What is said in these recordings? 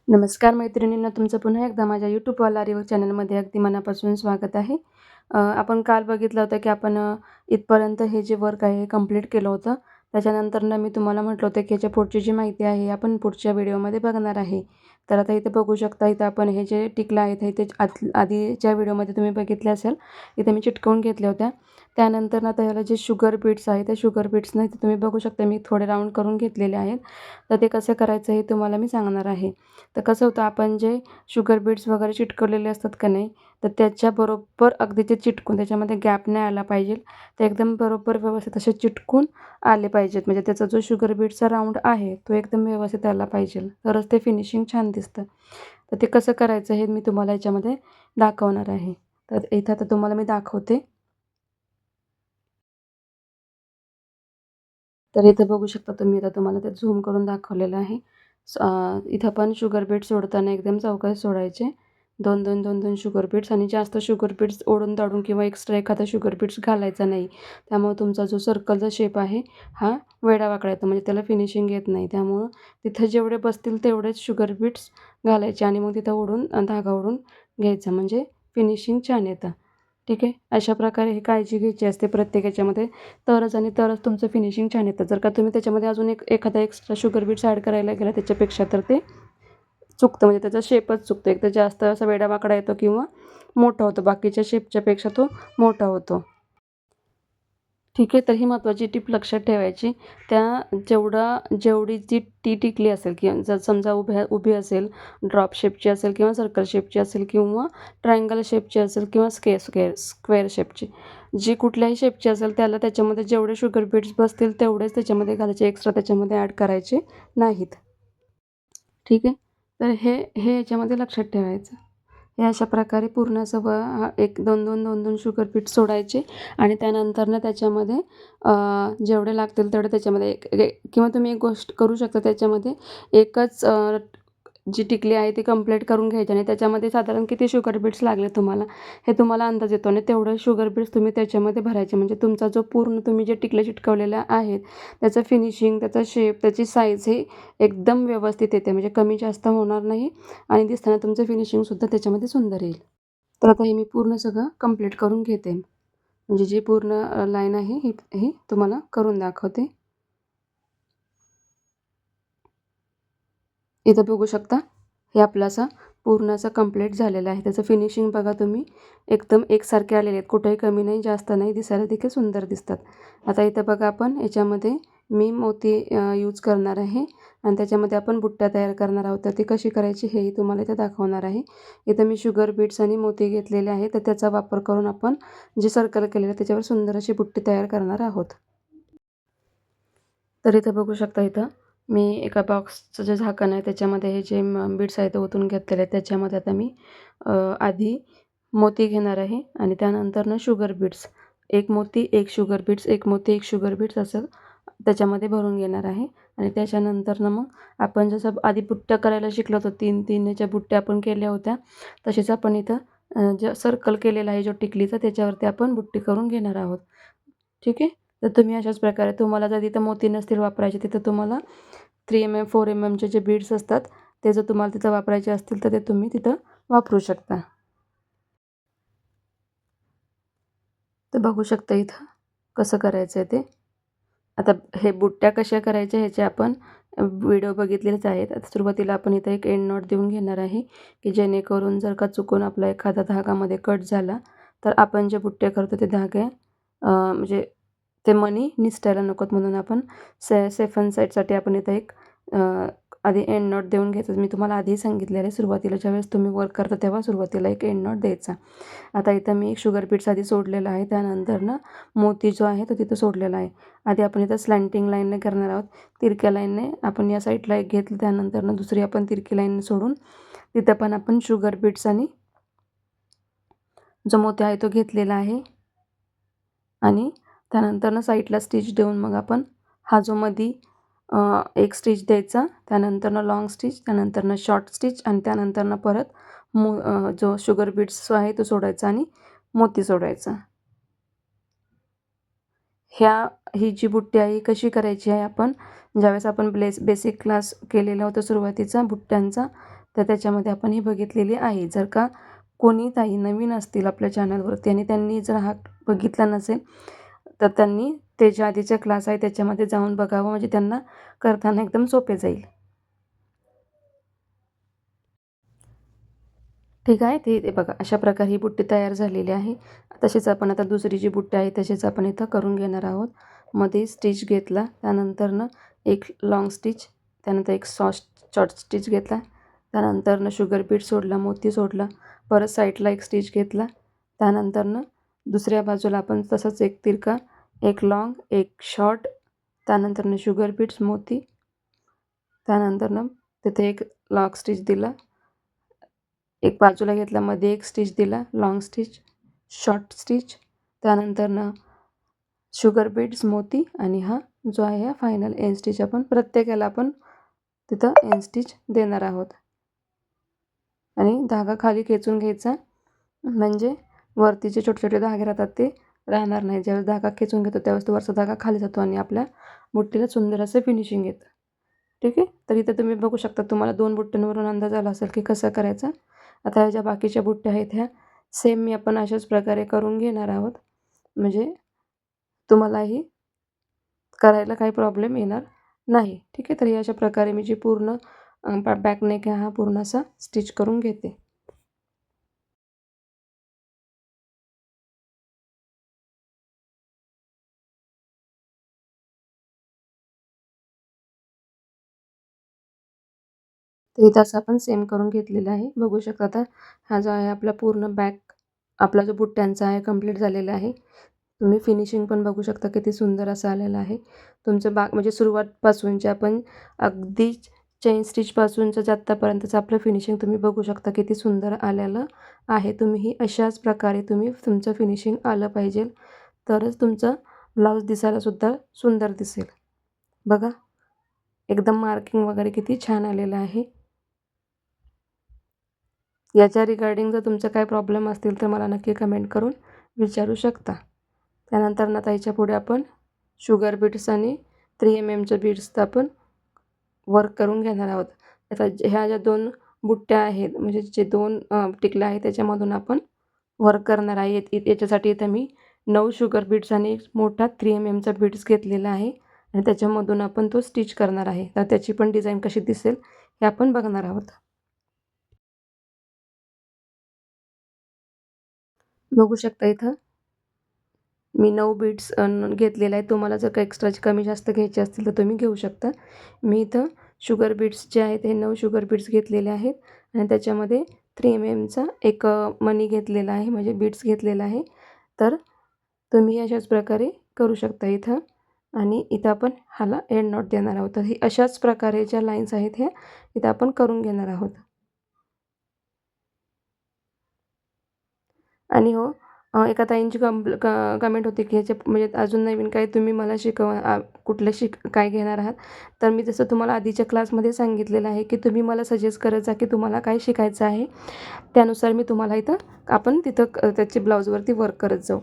नमस्कार मैत्रिणींनो, तुमचं पुन्हा एकदा माझ्या यूट्यूबवाला रिव्ह्यू चॅनलमध्ये अगदी मनापासून स्वागत आहे. आपण काल बघितलं होतं की आपण इथपर्यंत हे जे वर्क आहे हे कंप्लीट केलं होतं. त्याच्यानंतरनं मी तुम्हाला म्हटलं होतं की याच्या पुढची जी माहिती आहे आपण पुढच्या व्हिडिओमध्ये बघणार आहे. तर आता इथे बघू शकता, इथं आपण हे जे टिकल्या आहेत हे ते आधीच्या व्हिडिओमध्ये तुम्ही बघितले असेल, इथे मी चिटकवून घेतल्या होत्या. त्यानंतर आता याला जे शुगर बीट्स आहेत त्या शुगर बीट्सनं इथे तुम्ही बघू शकता मी थोडे राऊंड करून घेतलेले आहेत. तर ते कसं करायचं हे तुम्हाला मी सांगणार आहे. तर कसं होतं, आपण जे शुगर बीट्स वगैरे चिटकवलेले असतात का नाही, तर त्याच्याबरोबर अगदी ते चिटकून त्याच्यामध्ये गॅप नाही आला पाहिजे. ते एकदम बरोबर व्यवस्थित असे चिटकून आले पाहिजेत. म्हणजे त्याचा जो शुगर बीटचा राऊंड आहे तो एकदम व्यवस्थित आला पाहिजे. तरच ते फिनिशिंग छान दिसतं. तर ते कसं करायचं हे मी तुम्हाला याच्यामध्ये दाखवणार आहे. तर इथं आता तुम्हाला मी दाखवते. तर इथे बघू शकता तुम्ही, आता तुम्हाला ते झूम करून दाखवलेलं आहे. इथं पण शुगर बीट्स सोडताना एकदम सावकाश सोडायचे. 2-2, 2-2 शुगर बीट्स, आणि जास्त शुगर बीट्स ओढून-ताडून किंवा एक्स्ट्रा एखादा शुगर बीट्स घालायचा नाही. त्यामुळे तुमचा जो सर्कलचा शेप आहे हा वेडावाकडा येतो, म्हणजे त्याला फिनिशिंग येत नाही. त्यामुळं तिथं जेवढे बसतील तेवढेच शुगर बीट्स घालायचे आणि मग तिथं ओढून धागा ओढून घ्यायचा, म्हणजे फिनिशिंग छान येतं. ठीक आहे. अशा प्रकारे ही काळजी घ्यायची असते प्रत्येक ह्याच्यामध्ये. तरच तुमचं फिनिशिंग छान येतं. जर का तुम्ही त्याच्यामध्ये अजून एखादा एक्स्ट्रा शुगर बीट्स ॲड करायला गेला त्याच्यापेक्षा, तर ते चुकतं, म्हणजे त्याचा शेपच चुकतो. एक तर जास्त असा वेडावाकडा येतो किंवा मोठा होतो. बाकीच्या शेपच्या पेक्षा तो मोठा होतो. ठीक आहे. तर ही महत्त्वाची टिप लक्षात ठेवायची. जेवढी ती टिकली असेल किंवा जर समजा उभी असेल, ड्रॉप शेपची असेल किंवा सर्कल शेपची असेल किंवा ट्रायंगल शेपची असेल किंवा स्क्वेअर शेपची. जी कुठल्याही शेपची असेल त्याला त्याच्यामध्ये जेवढे शुगर बीट्स बसतील तेवढेच त्याच्यामध्ये घालायचे. एक्स्ट्रा त्याच्यामध्ये ॲड करायचे नाहीत. ठीक आहे. तर हे हे याच्यामध्ये लक्षात ठेवायचं. हे अशा प्रकारे पूर्ण असं एक 2-2, 2-2 शुगर बीट्स सोडायचे आणि त्यानंतरनं त्याच्यामध्ये जेवढे लागतील तेवढे त्याच्यामध्ये किंवा तुम्ही एक गोष्ट करू शकता, त्याच्यामध्ये एकच जी टिकली आहे ती कंप्लीट करून घ्यायची आणि त्याच्यामध्ये साधारण किती शुगर बीट्स लागले तुम्हाला, हे तुम्हाला अंदाज येतो आणि तेवढे शुगर बीट्स तुम्ही त्याच्यामध्ये भरायचे. म्हणजे तुमचा जो पूर्ण तुम्ही जे टिकल्या चिटकवलेल्या आहेत त्याचं फिनिशिंग, त्याचा शेप, त्याची साईज हे एकदम व्यवस्थित येते. म्हणजे कमी जास्त होणार नाही आणि दिसताना तुमचं फिनिशिंगसुद्धा त्याच्यामध्ये सुंदर येईल. तर आता हे मी पूर्ण सगळं कंप्लीट करून घेते. म्हणजे जी पूर्ण लाईन आहे ही तुम्हाला करून दाखवते. इथं बघू शकता, हे आपलं असं पूर्ण असं कंप्लीट झालेलं आहे. त्याचं फिनिशिंग बघा तुम्ही, एकदम एकसारखे आलेले आहेत. कुठेही कमी नाही, जास्त नाही. दिसायला देखील सुंदर दिसतात. आता इथं बघा, आपण याच्यामध्ये मी मोती यूज करणार आहे आणि त्याच्यामध्ये आपण बुट्ट्या तयार करणार आहोत. तर ती कशी करायची हेही तुम्हाला इथे दाखवणार आहे. इथं मी शुगर बीट्स आणि मोती घेतलेले आहे. तर त्याचा वापर करून आपण जे सर्कल केलेलं आहे त्याच्यावर सुंदर अशी बुट्टी तयार करणार आहोत. तर इथं बघू शकता, इथं मी एका बॉक्सचं जे झाकण आहे त्याच्यामध्ये हे जे बीड्स आहेत ते ओतून घेतलेले आहेत. त्याच्यामध्ये आता मी आधी मोती घेणार आहे आणि त्यानंतरनं शुगर बीड्स. एक मोती, एक शुगर बीड्स, एक मोती, एक शुगर बीड्स असं त्याच्यामध्ये भरून घेणार आहे आणि त्याच्यानंतरनं मग आपण जसं आधी बुट्ट्या करायला शिकलो होतो, 3-3 ह्याच्या बुट्ट्या आपण केल्या होत्या, तसेच आपण इथं जे सर्कल केलेला आहे जो टिकलीचा, त्याच्यावरती आपण बुट्टी करून घेणार आहोत. ठीक आहे. तर तुम्ही अशाच प्रकारे, तुम्हाला जर तिथं मोती नसतील वापरायचे, तिथं तुम्हाला 3 mm, 4 mmचे जे बीड्स असतात ते जर तुम्हाला तिथं वापरायचे असतील तर ते तुम्ही तिथं वापरू शकता. तर बघू शकता इथं कसं करायचं आहे ते. आता हे बुट्ट्या कशा करायच्या ह्याचे आपण व्हिडिओ बघितलेलेच आहेत. आता सुरुवातीला आपण इथं एक एंड नॉट देऊन घेणार आहे, की जेणेकरून जर का चुकून आपला एखादा धागामध्ये कट झाला तर आपण जे बुट्टे करतो ते धागे म्हणजे ते मणी निसटायला नकोत, म्हणून आपण सेफ अँड साईडसाठी आपण इथं एक आधी एंड नॉट देऊन घ्यायचं. मी तुम्हाला आधीही सांगितलेलं आहे, सुरुवातीला ज्यावेळेस तुम्ही वर्क करता तेव्हा सुरुवातीला एक एंड नॉट द्यायचा. आता इथं मी एक शुगर बीट्स आधी सोडलेला आहे, त्यानंतरनं मोती जो आहे तो तिथं सोडलेला आहे. आधी आपण इथं स्लँटिंग लाईनने करणार आहोत. तिरक्या लाईनने आपण या साईडला एक घेतली, त्यानंतरनं दुसरी आपण तिरकी लाईन सोडून तिथं पण आपण शुगर बीट्स आणि जो मोती आहे तो घेतलेला आहे आणि त्यानंतरनं साईडला स्टिच देऊन मग आपण हा जो मधी एक स्टिच द्यायचा, त्यानंतरनं लाँग स्टिच, त्यानंतरनं शॉर्ट स्टिच आणि त्यानंतरनं परत जो शुगर बीट्स जो आहे तो सोडायचा आणि मोती सोडायचा. ही जी बुट्टी आहे ही कशी करायची आहे, आपण ज्यावेळेस आपण बेसिक क्लास केलेला होता सुरुवातीचा बुट्ट्यांचा, तर त्याच्यामध्ये आपण ही बघितलेली आहे. जर का कोणी ताई नवीन असतील आपल्या चॅनलवरती आणि त्यांनी जर हा बघितला नसेल, तर त्यांनी ते जे आधीचे क्लास आहे त्याच्यामध्ये जाऊन बघावं, म्हणजे त्यांना करताना एकदम सोपे जाईल. ठीक आहे. ते ते बघा अशा प्रकारे ही बुट्टी तयार झालेली आहे. तशीच आपण आता दुसरी जी बुट्टी आहे तशीच आपण इथं करून घेणार आहोत. मध्ये स्टिच घेतला, त्यानंतरनं एक लाँग स्टिच, त्यानंतर एक शॉर्ट स्टिच घेतला, त्यानंतरनं शुगर बीड सोडला, मोती सोडला, परत साईडला एक स्टिच घेतला, त्यानंतरनं दुसऱ्या बाजूला आपण तसंच एक तिरका, एक लाँग, एक शॉर्ट, त्यानंतरनं शुगर बीड्स, मोती, त्यानंतरनं तिथे एक लॉक स्टिच दिला, एक बाजूला घेतला, मध्ये एक स्टिच दिला, लाँग स्टिच, शॉर्ट स्टिच, त्यानंतरनं शुगर बीड्स, मोती आणि हा जो आहे हा फायनल एंड स्टिच आपण प्रत्येकाला आपण तिथं एंड स्टिच देणार आहोत. आणि धागा खाली खेचून घ्यायचा, म्हणजे वरती जे छोटे-छोटे धागे राहतात ते राहणार नाही. ज्यावेळेस धागा खेचून घेतो त्यावेळेस तो वरचा धागा खाली जातो आणि आपल्या बुट्टीला सुंदर असं फिनिशिंग येतं. ठीक आहे. तर इथं तुम्ही बघू शकता, तुम्हाला 2 बुट्ट्यांवरून अंदाज आला असेल की कसं करायचं. आता ह्या ज्या बाकीच्या बुट्ट्या आहेत ह्या सेम मी आपण अशाच प्रकारे करून घेणार आहोत. म्हणजे तुम्हालाही करायला काही प्रॉब्लेम येणार नाही. ठीक आहे. तर अशा प्रकारे मी जी पूर्ण बॅक नेक आहे हा पूर्ण असा स्टिच करून घेते. तर इथं असं आपण सेम करून घेतलेलं आहे. बघू शकता आता हा जो आहे आपला पूर्ण बॅक आपला जो बुट्ट्यांचा आहे कंप्लीट झालेला आहे. तुम्ही फिनिशिंग पण बघू शकता किती सुंदर असं आलेलं आहे. तुमचं म्हणजे सुरुवातपासूनचे आपण अगदी चेन स्टिचपासूनचं जे आत्तापर्यंतचं आपलं फिनिशिंग तुम्ही बघू शकता किती सुंदर आलेलं आहे. तुम्हीही अशाच प्रकारे तुमचं फिनिशिंग आलं पाहिजे, तरच तुमचं ब्लाऊज दिसायलासुद्धा सुंदर दिसेल. बघा एकदम मार्किंग वगैरे किती छान आलेलं आहे. याच्या रिगार्डिंग जर तुमचा काही प्रॉब्लेम असतील तर मला नक्की कमेंट करून विचारू शकता. त्यानंतर ना आता पुढे आपण शुगर बीड्स आणि 3 एमच्या बीड्सचं आपण वर्क करून घेणार आहोत. आता ह्या ज्या 2 बुट्ट्या आहेत, म्हणजे जे 2 टिकल्या आहेत त्याच्यामधून आपण वर्क करणार आहे. याच्यासाठी इथं मी 9 शुगर बीड्स आणि एक मोठा 3 एमचा बीड्स घेतलेला आहे आणि त्याच्यामधून आपण तो स्टिच करणार आहे. तर त्याची पण डिझाईन कशी दिसेल हे आपण बघणार आहोत. बघू शकता इथं मी 9 बीट्स घेतलेले आहेत. तुम्हाला जर का एक्स्ट्राचे कमी जास्त घ्यायचे असतील तर तुम्ही घेऊ शकता. मी इथं शुगर बीट्स जे आहेत हे 9 शुगर बीट्स घेतलेले आहेत आणि त्याच्यामध्ये 3 एमचा एक मणी घेतलेला आहे, म्हणजे बीट्स घेतलेला आहे. तर तुम्ही अशाच प्रकारे करू शकता इथं आणि इथं आपण ह्याला एंड नॉट देणार आहोत. तर ही अशाच प्रकारे ज्या लाईन्स आहेत ह्या इथं आपण करून घेणार आहोत. आणि हो एका ताईंची कमेंट होती की ह्याच्या म्हणजे अजून नवीन काही तुम्ही मला कुठलं काय घेणार आहात? तर मी जसं तुम्हाला आधीच्या क्लासमध्ये सांगितलेलं आहे की तुम्ही मला सजेस्ट करत जा की तुम्हाला काय शिकायचं आहे. त्यानुसार मी तुम्हाला इथं आपण तिथं त्याची ब्लाऊजवरती वर्क करत जाऊ.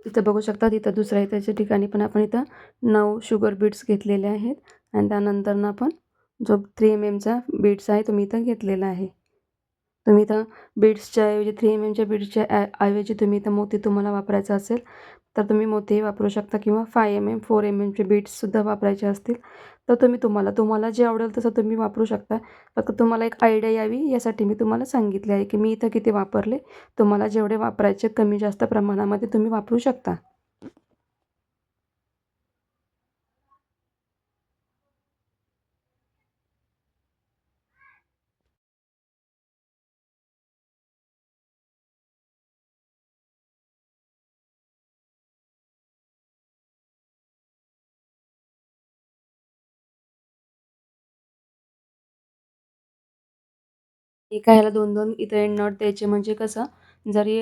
तिथं बघू शकता तिथं दुसऱ्या त्याच्या ठिकाणी पण आपण इथं 9 शुगर बीट्स घेतलेले आहेत आणि त्यानंतरनं आपण जो 3 एमचा बीट्स आहे तो मी इथं घेतलेला आहे. तुम्ही इथं बीड्सच्या ऐवजी 3 एमच्या बीड्सच्या ऐवजी तुम्ही इथं मोती तुम्हाला वापरायचा असेल, तर तुम्ही मोतीही वापरू शकता किंवा 5 4 एमचे बीड्ससुद्धा वापरायचे असतील, तर तुम्हाला जे आवडेल तसं तुम्ही वापरू शकता. फक्त तुम्हाला एक आयडिया यावी यासाठी मी तुम्हाला सांगितले आहे, की मी इथं किती वापरले. तुम्हाला जेवढे वापरायचे कमी जास्त प्रमाणामध्ये तुम्ही वापरू शकता. एका ह्याला 2-2 इथं एंड नॉट द्यायचे म्हणजे कसं जरी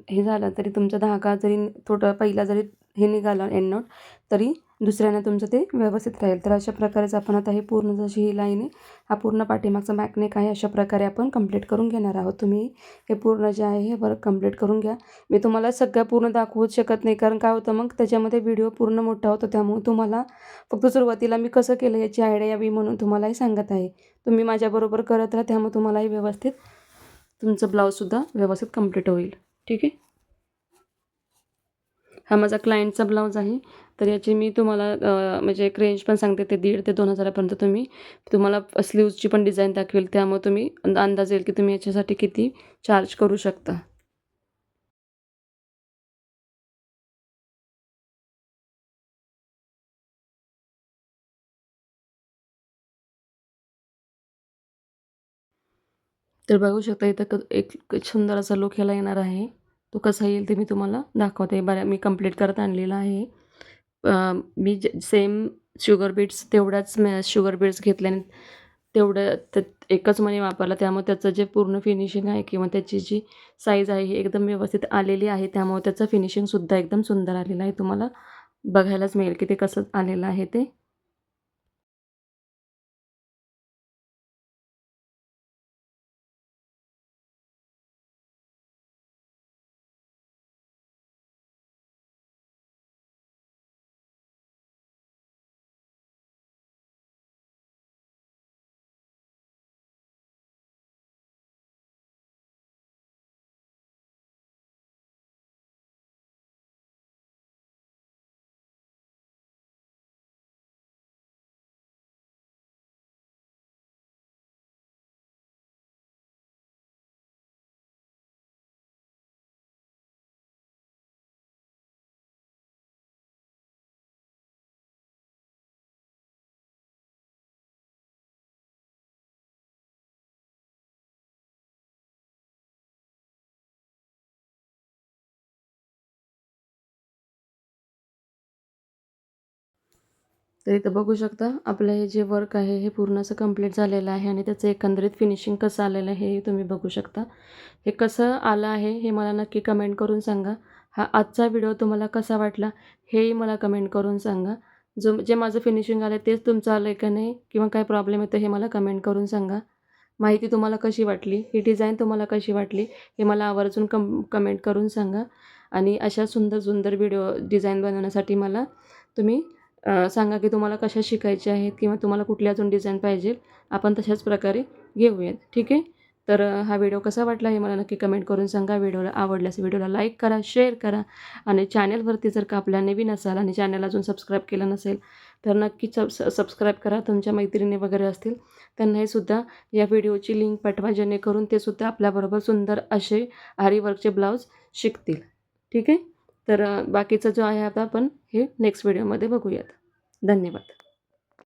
हे झालं तरी तुमचा धागा जरी थोडा पहिला जरी हे निघाला एंड नॉट तरी दुसऱ्याने तुमचं ते व्यवस्थित राहील. तर अशा प्रकारेच आपण आता हे पूर्ण जशी ही लाईन आहे, हा पूर्ण पाठीमागचा बॅकनेक आहे, अशा प्रकारे आपण कंप्लीट करून घेणार आहोत. तुम्ही हे पूर्ण जे आहे हे वर्क कंप्लीट करून घ्या. मी तुम्हाला सगळं पूर्ण दाखवूच शकत नाही, कारण काय होतं मग त्याच्यामध्ये व्हिडिओ पूर्ण मोठा होतो. त्यामुळे तुम्हाला फक्त सुरुवातीला मी कसं केलं याची आयडिया यावी म्हणून तुम्हालाही सांगत आहे. तुम्ही माझ्याबरोबर करत राहा, त्यामुळे तुम्हालाही व्यवस्थित तुमचं ब्लाऊजसुद्धा व्यवस्थित कंप्लीट होईल. ठीक आहे. हा माझा क्लायंटचा ब्लाऊज आहे. तर याची मी तुम्हाला म्हणजे एक रेंज पण सांगते, ते 1,500 ते 2,000पर्यंत तुम्हाला स्लीव्जची पण डिझाईन दाखवेल. त्यामुळे तुम्ही अंदाज येईल की तुम्ही याच्यासाठी किती चार्ज करू शकता. तर बघू शकता इथं एक सुंदर असा लूक ह्याला येणार आहे. तो कसा येईल ते मी तुम्हाला दाखवते. मी कंप्लीट करत आणलेला आहे. मी सेम शुगर बीट्स तेवढ्याच शुगर बीट्स घेतल्याने तेवढं एकच मणी वापरला. त्यामुळे त्याचं जे पूर्ण फिनिशिंग आहे किंवा त्याची जी साईज आहे ही एकदम व्यवस्थित आलेली आहे. त्यामुळे त्याचं फिनिशिंगसुद्धा एकदम सुंदर आलेलं आहे. तुम्हाला बघायलाच मिळेल की ते कसं आलेलं आहे ते. तर इथं बघू शकता आपलं हे जे वर्क आहे हे पूर्ण असं कंप्लीट झालेलं आहे आणि त्याचं एकंदरीत फिनिशिंग कसं आलेलं आहे हे तुम्ही बघू शकता. हे कसं आलं आहे हे मला नक्की कमेंट करून सांगा. हा आजचा व्हिडिओ तुम्हाला कसा वाटला हेही मला कमेंट करून सांगा. जे माझं फिनिशिंग आलं तेच तुमचं आलं आहे का नाही किंवा काय प्रॉब्लेम येतो हे मला कमेंट करून सांगा. माहिती तुम्हाला कशी वाटली, ही डिझाईन तुम्हाला कशी वाटली हे मला आवर्जून कमेंट करून सांगा. आणि अशा सुंदर सुंदर व्हिडिओ डिझाईन बनवण्यासाठी मला तुम्ही सांगा की तुम्हाला कशा शिकायच्या आहेत किंवा तुम्हाला कुठली अजून डिझाईन पाहिजे. आपण तशाच प्रकारे घेऊयात. ठीक आहे. तर हा व्हिडिओ कसा वाटला हे मला नक्की कमेंट करून सांगा. व्हिडिओला आवडल्यास व्हिडिओला लाईक करा, शेअर करा आणि चॅनलवरती जर का आपल्या नवीन असाल आणि चॅनल अजून सबस्क्राईब केलं नसेल तर नक्कीच सबस्क्राईब करा. तुमच्या मैत्रिणी वगैरे असतील त्यांनाही सुद्धा या व्हिडिओची लिंक पाठवा, जेणेकरून ते सुद्धा आपल्याबरोबर सुंदर असे आरी वर्कचे ब्लाऊज शिकतील. ठीक आहे. तर बाकीचं जो आहे आता आपण हे नेक्स्ट व्हिडिओमध्ये बघूयात. धन्यवाद.